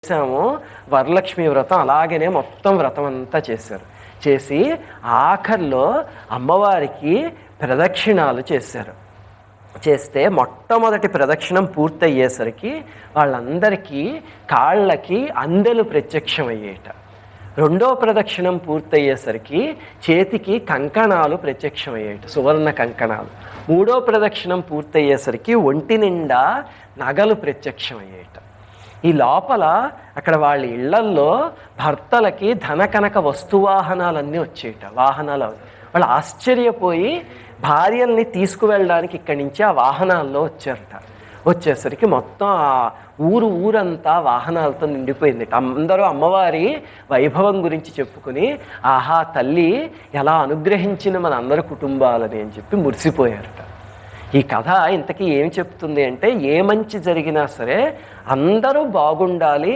చేసాము వరలక్ష్మి వ్రతం అలాగనే మొత్తం వ్రతం అంతా చేశారు. చేసి ఆఖరిలో అమ్మవారికి ప్రదక్షిణాలు చేశారు. చేస్తే మొట్టమొదటి ప్రదక్షిణం పూర్తయ్యేసరికి వాళ్ళందరికీ కాళ్ళకి అందెలు ప్రత్యక్షమయ్యేట. రెండో ప్రదక్షిణం పూర్తయ్యేసరికి చేతికి కంకణాలు ప్రత్యక్షమయ్యేట, సువర్ణ కంకణాలు. మూడో ప్రదక్షిణం పూర్తయ్యేసరికి ఒంటి నిండా నగలు ప్రత్యక్షమయ్యేట. ఈ లోపల అక్కడ వాళ్ళ ఇళ్లల్లో భర్తలకి ధన కనక వస్తువాహనాలన్నీ వచ్చేట, వాహనాలు. వాళ్ళు ఆశ్చర్యపోయి భార్యల్ని తీసుకువెళ్ళడానికి ఇక్కడి నుంచి ఆ వాహనాల్లో వచ్చారట. వచ్చేసరికి మొత్తం ఆ ఊరంతా వాహనాలతో నిండిపోయింది. అందరూ అమ్మవారి వైభవం గురించి చెప్పుకుని, ఆహా తల్లి ఎలా అనుగ్రహించిన మన అందరి కుటుంబాలని అని చెప్పి మురిసిపోయారట. ఈ కథ ఇంతకీ ఏం చెప్తుంది అంటే, ఏ మంచి జరిగినా సరే అందరూ బాగుండాలి,